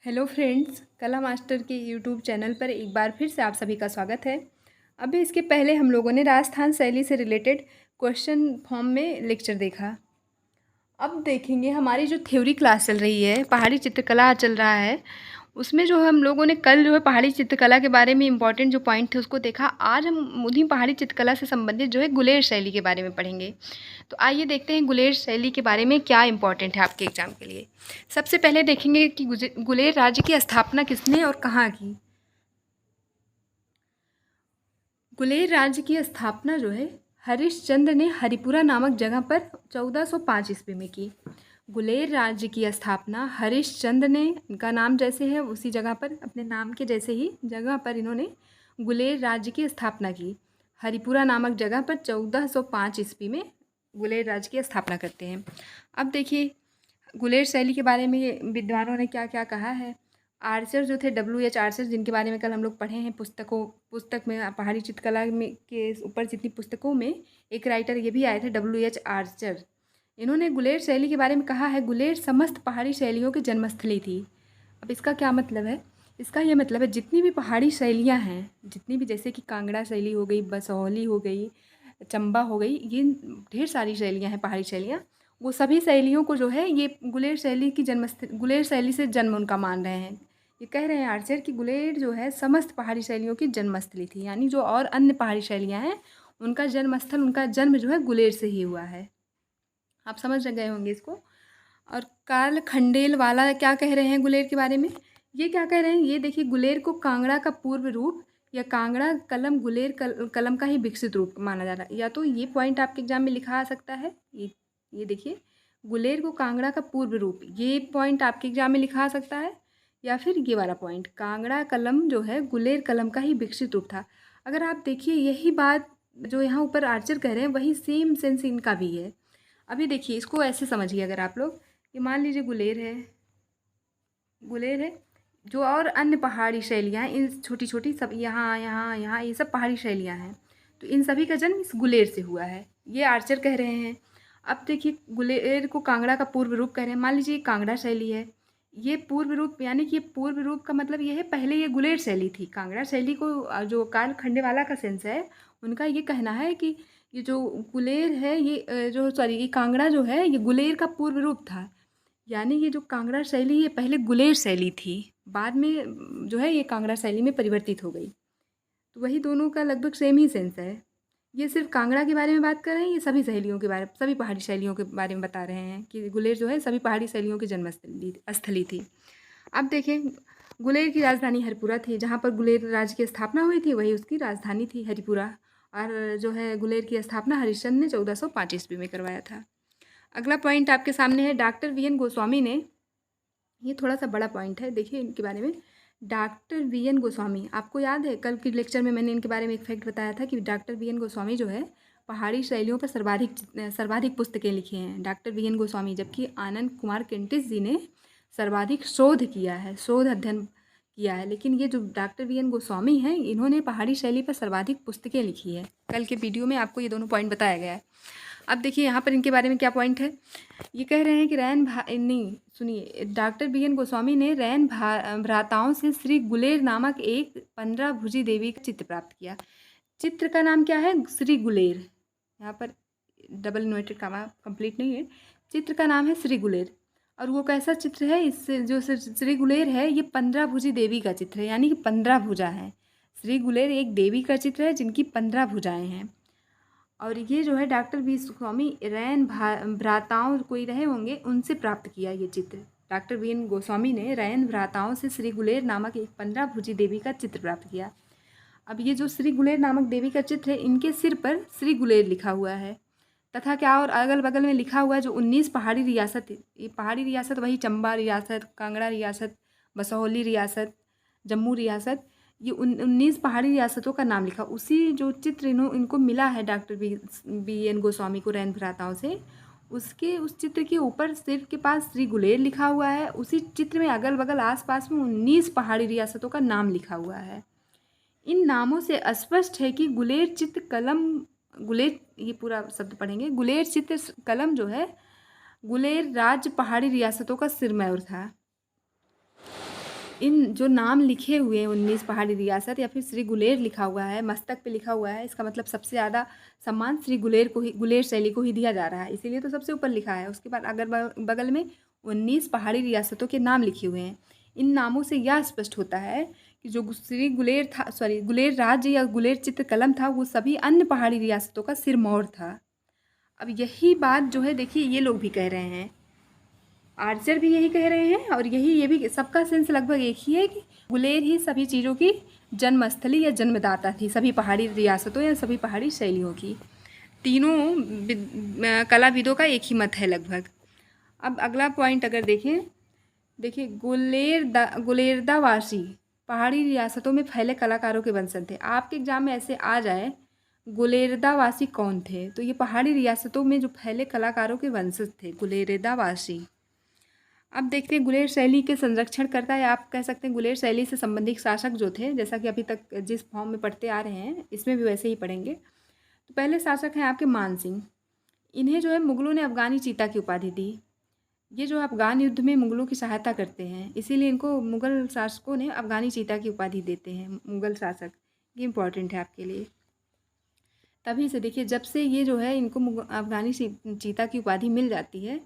Hello friends, कला master के YouTube channel पर एक बार फिर से आप सभी का स्वागत है। अभी इसके पहले हम लोगों ने राजस्थान शैली से रिलेटेड क्वेश्चन फॉर्म में लेक्चर देखा। अब देखेंगे हमारी जो थ्योरी क्लास चल रही है, पहाड़ी चित्रकला चल रहा है, उसमें जो हम लोगों ने कल जो है पहाड़ी चित्रकला के बारे में इम्पॉर्टेंट जो पॉइंट थे उसको देखा। आज हम उन्हीं पहाड़ी चित्रकला से संबंधित जो है गुलेर शैली के बारे में पढ़ेंगे। तो आइए देखते हैं गुलेर शैली के बारे में क्या इम्पोर्टेंट है आपके एग्जाम के लिए। सबसे पहले देखेंगे कि गुलेर राज्य की स्थापना किसने और कहाँ की। गुलेर राज्य की स्थापना जो है हरिश्चंद्र ने हरिपुरा नामक जगह पर 1405 ईस्वी में की। गुलेर राज्य की स्थापना हरिश्चंद्र ने, इनका नाम जैसे है उसी जगह पर, अपने नाम के जैसे ही जगह पर इन्होंने गुलेर राज्य की स्थापना की। हरिपुरा नामक जगह पर 1405 ईस्वी में गुलेर राज्य की स्थापना करते हैं। अब देखिए गुलेर शैली के बारे में विद्वानों ने क्या क्या कहा है। आर्चर जो थे, WH आर्चर, जिनके बारे में कल हम लोग पढ़े हैं पुस्तक में, पहाड़ी चित्रकला में के ऊपर जितनी पुस्तकों में एक राइटर ये भी आए थे, WH आर्चर। इन्होंने गुलेर शैली के बारे में कहा है, गुलेर समस्त पहाड़ी शैलियों की जन्मस्थली थी। अब इसका क्या मतलब है? इसका ये मतलब है जितनी भी पहाड़ी शैलियाँ हैं, जितनी भी, जैसे कि कांगड़ा शैली हो गई, बसौली हो गई, चंबा हो गई, ये ढेर सारी शैलियाँ हैं पहाड़ी शैलियाँ, वो सभी शैलियों को जो है ये गुलेर शैली से जन्म उनका मान रहे हैं। ये कह रहे हैं आर्चर कि गुलेर जो है समस्त पहाड़ी शैलियों की जन्मस्थली थी, यानी जो और अन्य पहाड़ी शैलियाँ हैं उनका जन्मस्थल, उनका जन्म जो है गुलेर से ही हुआ है। आप समझ गए होंगे इसको। और कार्ल खंडेलवाला क्या कह रहे हैं गुलेर के बारे में? ये क्या कह रहे हैं, ये देखिए, गुलेर को कांगड़ा का पूर्व रूप या कांगड़ा कलम गुलेर कलम का ही विकसित रूप माना जा रहा है। या तो ये पॉइंट आपके एग्जाम में लिखा आ सकता है, ये देखिए, गुलेर को कांगड़ा का पूर्व रूप, ये पॉइंट आपके एग्जाम में लिखा आ सकता है, या फिर ये वाला पॉइंट, कांगड़ा कलम जो है गुलेर कलम का ही विकसित रूप था। अगर आप देखिए यही बात जो यहाँ ऊपर आर्चर कह रहे हैं वही सेम सेंस इनका भी है। अभी देखिए इसको ऐसे समझिए, अगर आप लोग, ये मान लीजिए गुलेर है, जो और अन्य पहाड़ी शैलियाँ हैं, इन छोटी छोटी सब यहाँ यहाँ यहाँ ये सब पहाड़ी शैलियाँ हैं, तो इन सभी का जन्म इस गुलेर से हुआ है, ये आर्चर कह रहे हैं। अब देखिए गुलेर को कांगड़ा का पूर्व रूप कह रहे हैं। मान लीजिए ये कांगड़ा शैली है, ये पूर्व रूप, यानी कि ये पूर्व रूप का मतलब ये है पहले ये गुलेर शैली थी। कांगड़ा शैली को जो कार्ल खंडेवाला का सेंस है, उनका ये कहना है कि ये जो गुलेर है, ये कांगड़ा जो है ये गुलेर का पूर्व रूप था। यानी ये जो कांगड़ा शैली ये पहले गुलेर शैली थी, बाद में जो है ये कांगड़ा शैली में परिवर्तित हो गई। तो वही दोनों का लगभग सेम ही सेंस है। ये सिर्फ कांगड़ा के बारे में बात कर रहे हैं, ये सभी शैलियों के बारे, सभी पहाड़ी शैलियों के बारे में बता रहे हैं कि गुलेर जो है सभी पहाड़ी शैलियों की जन्मस्थली थी। अब देखें, गुलेर की राजधानी हरिपुरा थी, जहाँ पर गुलेर राज्य की स्थापना हुई थी वही उसकी राजधानी थी हरिपुरा। और जो है गुलेर की स्थापना हरिश्चंद्र ने 1405 ईस्वी में करवाया था। अगला पॉइंट आपके सामने है, डॉक्टर VN गोस्वामी ने, ये थोड़ा सा बड़ा पॉइंट है, देखिए इनके बारे में। डॉक्टर VN गोस्वामी, आपको याद है कल के लेक्चर में मैंने इनके बारे में एक फैक्ट बताया था कि डॉक्टर VN गोस्वामी जो है पहाड़ी शैलियों पर सर्वाधिक पुस्तकें लिखी हैं, डॉक्टर VN गोस्वामी, जबकि आनंद कुमार केंटिस जी ने सर्वाधिक शोध किया है, शोध अध्ययन किया है। लेकिन ये जो डॉक्टर VN गोस्वामी हैं, इन्होंने पहाड़ी शैली पर सर्वाधिक पुस्तकें लिखी है। कल के वीडियो में आपको ये दोनों पॉइंट बताया गया है। अब देखिए यहाँ पर इनके बारे में क्या पॉइंट है। ये कह रहे हैं कि नहीं सुनिए, डॉक्टर VN गोस्वामी ने रैन भ्राताओं से श्री गुलेर नामक एक 15 भुजी देवी का चित्र प्राप्त किया। चित्र का नाम क्या है? श्री गुलेर। यहाँ पर डबल इन्वर्टेड कामा कंप्लीट नहीं है, चित्र का नाम है श्री गुलेर। और वो कैसा चित्र है? इससे जो श्री गुलेर है ये 15 भुजी देवी का चित्र है, यानी कि 15 भुजा है। श्री गुलेर एक देवी का चित्र है जिनकी 15 भुजाएं हैं। और ये जो है डॉक्टर वी स्वामी रैन भ्राताओं कोई रहे होंगे उनसे प्राप्त किया ये चित्र। डॉक्टर VN गोस्वामी ने रैन भ्राताओं से श्री गुलेर नामक एक 15 भुजी देवी का चित्र प्राप्त किया। अब ये जो श्री गुलेर नामक देवी का चित्र है, इनके सिर पर श्री गुलेर लिखा हुआ है तथा क्या और अगल बगल में लिखा हुआ है जो 19 पहाड़ी रियासत, ये पहाड़ी रियासत वही चंबा रियासत, कांगड़ा रियासत, बसौली रियासत, जम्मू रियासत, ये 19 पहाड़ी रियासतों का नाम लिखा। उसी जो चित्र इनको मिला है डॉक्टर VN गोस्वामी को रैन भ्राताओं से, उस चित्र के ऊपर सिर के पास श्री गुलेर लिखा हुआ है। उसी चित्र में अगल बगल आसपास में 19 पहाड़ी रियासतों का नाम लिखा हुआ है। इन नामों से स्पष्ट है कि गुलेर, ये पूरा शब्द पढ़ेंगे, गुलेर चित्र कलम जो है गुलेर राज्य पहाड़ी रियासतों का सिरमौर था। इन जो नाम लिखे हुए हैं 19 पहाड़ी रियासत या फिर श्री गुलेर लिखा हुआ है, मस्तक पे लिखा हुआ है, इसका मतलब सबसे ज़्यादा सम्मान श्री गुलेर को ही, गुलेर शैली को ही दिया जा रहा है, इसीलिए तो सबसे ऊपर लिखा है। उसके बाद अगर बगल में 19 पहाड़ी रियासतों के नाम लिखे हुए हैं। इन नामों से यह स्पष्ट होता है कि जो श्री गुलेर था, गुलेर राज्य या गुलेर चित्रकलम था, वो सभी अन्य पहाड़ी रियासतों का सिरमौर था। अब यही बात जो है देखिए ये लोग भी कह रहे हैं, आर्चर भी यही कह रहे हैं और ये भी सबका सेंस लगभग एक ही है कि गुलेर ही सभी चीज़ों की जन्मस्थली या जन्मदाता थी, सभी पहाड़ी रियासतों या सभी पहाड़ी शैलियों की। तीनों कलाविदों का एक ही मत है लगभग। अब अगला पॉइंट अगर देखें, देखिए गुलेरदावासी पहाड़ी रियासतों में फैले कलाकारों के वंशज थे। आपके एग्जाम में ऐसे आ जाए गुलेरदावासी कौन थे, तो ये पहाड़ी रियासतों में जो फैले कलाकारों के वंशज थे गुलेरदावासी। अब देखते हैं गुलेर शैली के संरक्षण करता है, आप कह सकते हैं गुलेर शैली से संबंधित शासक जो थे, जैसा कि अभी तक जिस फॉर्म में पढ़ते आ रहे हैं इसमें भी वैसे ही पढ़ेंगे। तो पहले शासक हैं आपके मान सिंह। इन्हें जो है मुगलों ने अफगानी चीता की उपाधि दी। ये जो अफगान युद्ध में मुगलों की सहायता करते हैं, इसीलिए इनको मुगल शासकों ने अफगानी चीता की उपाधि देते हैं, मुगल शासक। ये इंपॉर्टेंट है आपके लिए। तभी से देखिए जब से ये जो है इनको अफगानी चीता की उपाधि मिल जाती है,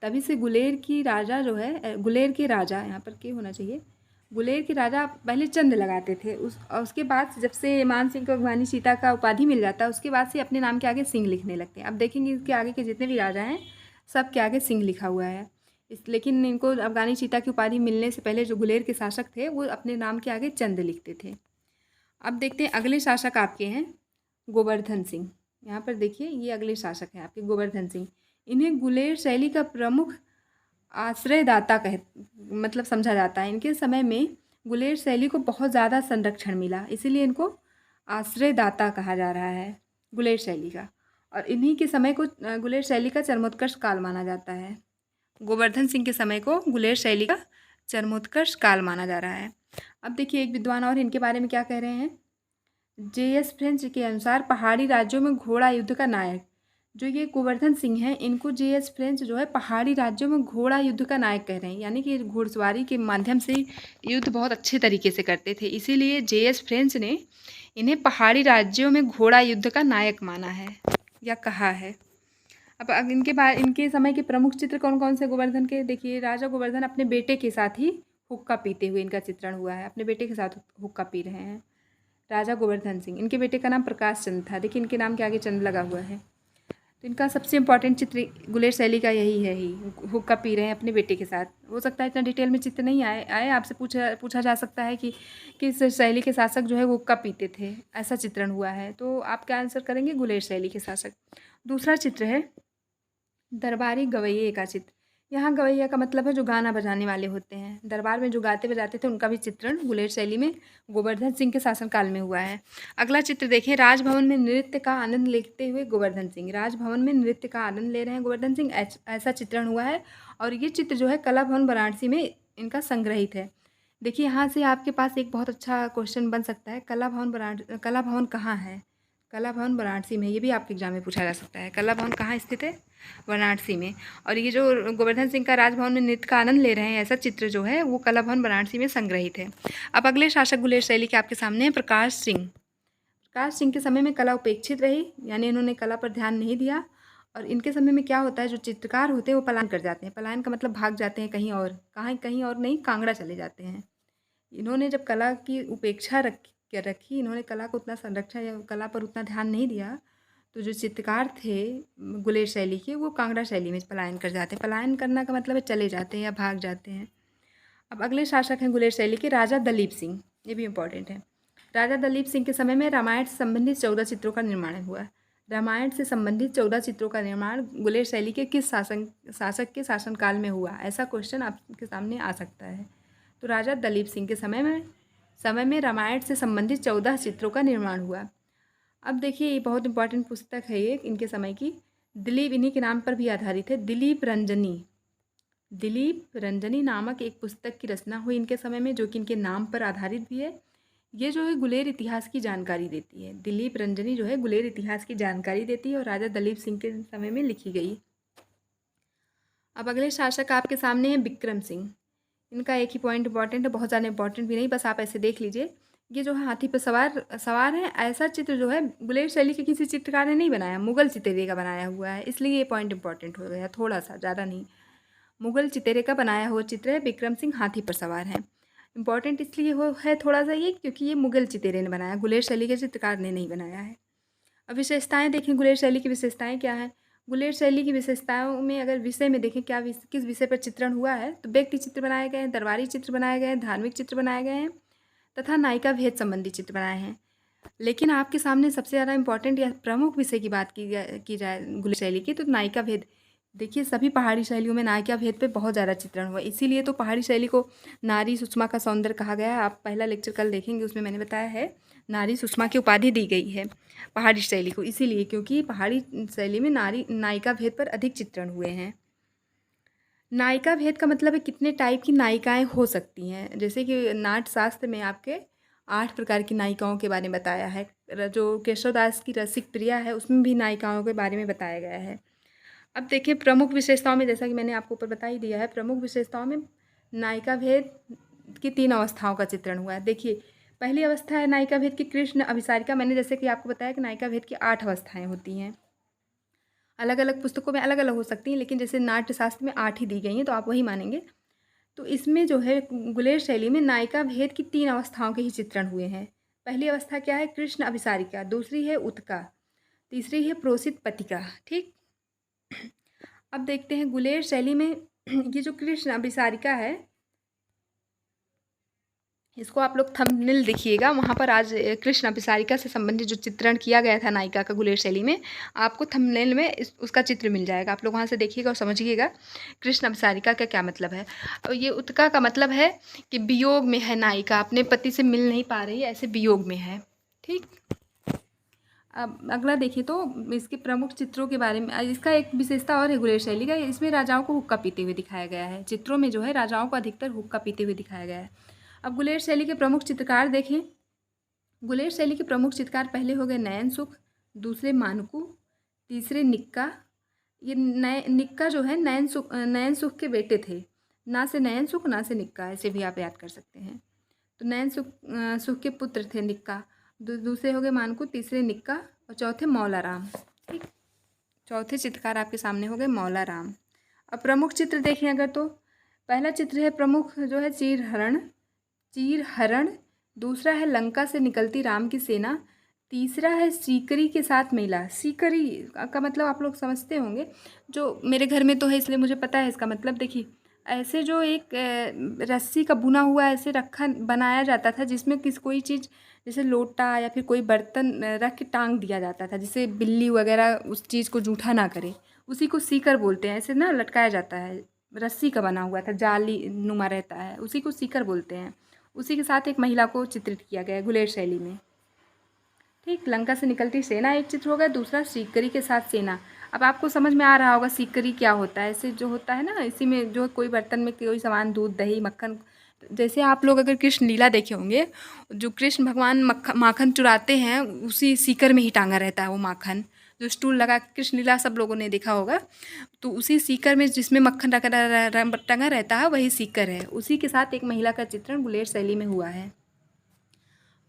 तभी से गुलेर की राजा जो है, गुलेर के राजा, यहाँ पर क्या होना चाहिए, गुलेर के राजा पहले चंद लगाते थे। उसके बाद जब से मान सिंह को अफगानी चीता का उपाधि मिल जाता है, उसके बाद से अपने नाम के आगे सिंह लिखने लगते हैं। अब देखेंगे इसके आगे के जितने भी राजा हैं सब के आगे सिंह लिखा हुआ है। लेकिन इनको अफगानी चीता की उपाधि मिलने से पहले जो गुलेर के शासक थे वो अपने नाम के आगे चंद लिखते थे। अब देखते हैं अगले शासक आपके हैं गोवर्धन सिंह। यहाँ पर देखिए ये अगले शासक हैं आपके गोवर्धन सिंह। इन्हें गुलेर शैली का प्रमुख आश्रयदाता मतलब समझा जाता है। इनके समय में गुलेर शैली को बहुत ज़्यादा संरक्षण मिला, इसीलिए इनको आश्रयदाता कहा जा रहा है गुलेर शैली का। और इन्हीं के समय को गुलेर शैली का चरमोत्कर्ष काल माना जाता है। गोवर्धन सिंह के समय को गुलेर शैली का चरमोत्कर्ष काल माना जा रहा है। अब देखिए एक विद्वान और इनके बारे में क्या कह रहे हैं, J.S. फ्रेंच के अनुसार पहाड़ी राज्यों में घोड़ा युद्ध का नायक, जो ये गोवर्धन सिंह हैं, इनको J.S. फ्रेंच जो है पहाड़ी राज्यों में घोड़ा युद्ध का नायक कह रहे हैं, यानी कि घुड़सवारी के माध्यम से युद्ध बहुत अच्छे तरीके से करते थे, इसीलिए J.S. फ्रेंच ने इन्हें पहाड़ी राज्यों में घोड़ा युद्ध का नायक माना है या कहा है। अब इनके समय के प्रमुख चित्र कौन कौन से गोवर्धन के, देखिए राजा गोवर्धन अपने बेटे के साथ ही हुक्का पीते हुए इनका चित्रण हुआ है, अपने बेटे के साथ हुक्का पी रहे हैं राजा गोवर्धन सिंह। इनके बेटे का नाम प्रकाश चंद था, देखिए इनके नाम के आगे चंद लगा हुआ है। तो इनका सबसे इंपॉर्टेंट चित्र गुलेर शैली का यही है, ही हुक्का पी रहे हैं अपने बेटे के साथ। हो सकता है इतना डिटेल में चित्र नहीं आए आपसे पूछा जा सकता है कि किस शैली के शासक जो है वो हुक्का पीते थे, ऐसा चित्रण हुआ है, तो आप क्या आंसर करेंगे, गुलेर शैली के शासक। दूसरा चित्र है दरबारी गवैये का चित्र। यहाँ गवैया का मतलब है जो गाना बजाने वाले होते हैं, दरबार में जो गाते बजाते थे उनका भी चित्रण गुलेर शैली में गोवर्धन सिंह के शासनकाल में हुआ है। अगला चित्र देखें, राजभवन में नृत्य का आनंद लेते हुए गोवर्धन सिंह। राजभवन में नृत्य का आनंद ले रहे हैं गोवर्धन सिंह, ऐसा चित्रण हुआ है। और ये चित्र जो है कला भवन वाराणसी में इनका संग्रहित है। देखिए यहाँ से आपके पास एक बहुत अच्छा क्वेश्चन बन सकता है, कला भवन कहाँ है, कला भवन वाराणसी में, ये भी आपके एग्जाम में पूछा जा सकता है। कला भवन कहाँ स्थित है, वाराणसी में। और ये जो गोवर्धन सिंह का राजभवन में नृत्य का आनंद ले रहे हैं ऐसा चित्र जो है वो कला भवन वाराणसी में संग्रहित है। अब अगले शासक गुलेर शैली के आपके सामने हैं प्रकाश सिंह। प्रकाश सिंह के समय में कला उपेक्षित रही, यानी इन्होंने कला पर ध्यान नहीं दिया। और इनके समय में क्या होता है, जो चित्रकार होते हैं वो पलायन कर जाते हैं। पलायन का मतलब भाग जाते हैं कहीं और, कहीं और नहीं, कांगड़ा चले जाते हैं। इन्होंने जब कला की उपेक्षा रखी, इन्होंने कला को उतना संरक्षण या कला पर उतना ध्यान नहीं दिया, तो जो चित्रकार थे गुलेर शैली के वो कांगड़ा शैली में पलायन कर जाते हैं। पलायन करना का मतलब है चले जाते हैं या भाग जाते हैं। अब अगले शासक हैं गुलेर शैली के राजा दलीप सिंह, ये भी इम्पॉर्टेंट है। राजा दलीप सिंह के समय में रामायण से संबंधित 14 चित्रों का निर्माण हुआ। रामायण से संबंधित 14 चित्रों का निर्माण गुलेर शैली के किस शासक के शासनकाल में हुआ, ऐसा क्वेश्चन आपके सामने आ सकता है। तो राजा दलीप सिंह के समय में रामायण से संबंधित 14 चित्रों का निर्माण हुआ। अब देखिए ये बहुत इंपॉर्टेंट पुस्तक है ये इनके समय की, दिलीप, इन्हीं के नाम पर भी आधारित है। दिलीप रंजनी नामक एक पुस्तक की रचना हुई इनके समय में, जो कि इनके नाम पर आधारित भी है। ये जो है गुलेर इतिहास की जानकारी देती है। दिलीप रंजनी जो है गुलेर इतिहास की जानकारी देती है और राजा दलीप सिंह के समय में लिखी गई। अब अगले शासक आपके सामने हैं विक्रम सिंह। इनका एक ही पॉइंट इंपॉर्टेंट है, बहुत ज़्यादा इंपॉर्टेंट भी नहीं, बस आप ऐसे देख लीजिए। ये जो है हाथी पर सवार है, ऐसा चित्र जो है गुलेर शैली के किसी चित्रकार ने नहीं बनाया, मुग़ल चितेरे का बनाया हुआ है, इसलिए ये पॉइंट इंपॉर्टेंट हो गया थोड़ा सा, ज़्यादा नहीं। मुग़ल चितेरे का बनाया हुआ चित्र है, विक्रम सिंह हाथी पर सवार हैं। इंपॉर्टेंट इसलिए हो है थोड़ा सा ये, क्योंकि ये मुग़ल चितेरे ने बनाया, गुलेर शैली के चित्रकार ने नहीं बनाया है। अब विशेषताएँ देखें, गुलेर शैली की विशेषताएँ क्या हैं? गुलेर शैली की विशेषताओं में अगर विषय में देखें, किस विषय पर चित्रण हुआ है, तो व्यक्ति चित्र बनाए गए हैं, दरबारी चित्र बनाए गए हैं, धार्मिक चित्र बनाए गए हैं तथा नायिका भेद संबंधी चित्र बनाए हैं। लेकिन आपके सामने सबसे ज़्यादा इंपॉर्टेंट या प्रमुख विषय की बात की जाए गुलेर शैली की, तो नायिका भेद। देखिए, सभी पहाड़ी शैलियों में नायिका भेद पे बहुत ज़्यादा चित्रण हुआ, इसीलिए तो पहाड़ी शैली को नारी सुषमा का सौंदर्य कहा गया है। आप पहला लेक्चर कल देखेंगे, उसमें मैंने बताया है नारी सुषमा की उपाधि दी गई है पहाड़ी शैली को, इसीलिए क्योंकि पहाड़ी शैली में नायिका भेद पर अधिक चित्रण हुए हैं। नायिका भेद का मतलब है कितने टाइप की नायिकाएं हो सकती हैं। जैसे कि नाट्य शास्त्र में आपके 8 प्रकार की नायिकाओं के बारे में बताया है। जो केशवदास की रसिक प्रिया है, उसमें भी नायिकाओं के बारे में बताया गया है। अब देखिए, प्रमुख विशेषताओं में, जैसा कि मैंने आपको ऊपर बता ही दिया है, प्रमुख विशेषताओं में नायिका भेद की 3 अवस्थाओं का चित्रण हुआ है। देखिए, पहली अवस्था है नायिका भेद की कृष्ण अभिसारिका। मैंने जैसे कि आपको बताया कि नायिका भेद की 8 अवस्थाएं होती हैं। अलग अलग पुस्तकों में अलग अलग हो सकती हैं, लेकिन जैसे नाट्यशास्त्र में 8 ही दी गई हैं, तो आप वही मानेंगे। तो इसमें जो है गुलेर शैली में नायिका भेद की 3 अवस्थाओं के ही चित्रण हुए हैं। पहली अवस्था क्या है? कृष्ण अभिसारिका। दूसरी है उत्का। तीसरी है प्रोसित पतिका। ठीक। अब देखते हैं गुलेर शैली में ये जो कृष्ण अभिसारिका है, इसको आप लोग थंबनेल देखिएगा, वहाँ पर आज कृष्ण अभिसारिका से संबंधित जो चित्रण किया गया था नायिका का गुलेर शैली में, आपको थंबनेल में उसका चित्र मिल जाएगा। आप लोग वहाँ से देखिएगा और समझिएगा कृष्ण अभिसारिका का क्या मतलब है। और ये उत्का का मतलब है कि वियोग में है नायिका, अपने पति से मिल नहीं पा रही, ऐसे वियोग में है। ठीक। अब अगला देखिए, तो इसके प्रमुख चित्रों के बारे में, इसका एक विशेषता और है गुलेर शैली का, इसमें राजाओं को हुक्का पीते हुए दिखाया गया है। चित्रों में जो है राजाओं को अधिकतर हुक्का पीते हुए दिखाया गया है। अब गुलेर शैली के प्रमुख चित्रकार देखें। गुलेर शैली के प्रमुख चित्रकार पहले हो गए नयन सुख, दूसरे मानकू, तीसरे निक्का। ये निक्का जो है नयन सुख के बेटे थे। ना से नयन सुख, ना से निक्का, ऐसे भी आप याद कर सकते हैं। तो नयन सुख के पुत्र थे निक्का। दूसरे हो गए मानकू, तीसरे निक्का और चौथे मौला राम। ठीक। चौथे चित्रकार आपके सामने हो गए मौला राम। अब प्रमुख चित्र देखें अगर, तो पहला चित्र है प्रमुख जो है चीर हरण। दूसरा है लंका से निकलती राम की सेना। तीसरा है सीकरी के साथ महिला। सीकरी का मतलब आप लोग समझते होंगे, जो मेरे घर में तो है इसलिए मुझे पता है इसका मतलब। देखिए, ऐसे जो एक रस्सी का बुना हुआ ऐसे बनाया जाता था, जिसमें कोई चीज़ जैसे लोटा या फिर कोई बर्तन रख के टांग दिया जाता था, जिससे बिल्ली वगैरह उस चीज़ को जूठा ना करे, उसी को सीकर बोलते हैं। ऐसे ना लटकाया जाता है, रस्सी का बना हुआ था, जाली नुमा रहता है, उसी को सीकर बोलते हैं। उसी के साथ एक महिला को चित्रित किया गया है गुलेर शैली में। ठीक। लंका से निकलती सेना एक चित्र होगा, दूसरा सीकरी के साथ सेना। अब आपको समझ में आ रहा होगा सीकरी क्या होता है। ऐसे जो होता है ना, इसी में जो कोई बर्तन में कोई सामान, दूध, दही, मक्खन, जैसे आप लोग अगर कृष्ण लीला देखे होंगे, जो कृष्ण भगवान माखन चुराते हैं, उसी सीकर में ही टांगा रहता है वो माखन। जो स्टूल लगा कृष्ण लीला सब लोगों ने देखा होगा, तो उसी सीकर में जिसमें मक्खन टंगा रहता है वही सीकर है। उसी के साथ एक महिला का चित्रण गुलेर शैली में हुआ है।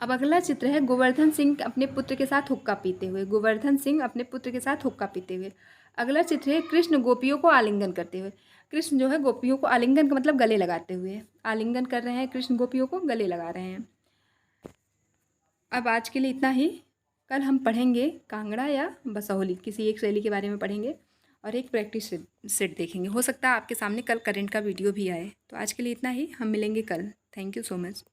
अब अगला चित्र है गोवर्धन सिंह अपने पुत्र के साथ हुक्का पीते हुए। गोवर्धन सिंह अपने पुत्र के साथ हुक्का पीते हुए। अगला चित्र है कृष्ण गोपियों को आलिंगन करते हुए। कृष्ण जो है गोपियों को, आलिंगन का मतलब गले लगाते हुए, आलिंगन कर रहे हैं, कृष्ण गोपियों को गले लगा रहे हैं। अब आज के लिए इतना ही। कल हम पढ़ेंगे कांगड़ा या बसौली, किसी एक शैली के बारे में पढ़ेंगे और एक प्रैक्टिस सेट देखेंगे। हो सकता है आपके सामने कल करंट का वीडियो भी आए। तो आज के लिए इतना ही, हम मिलेंगे कल। Thank you so much.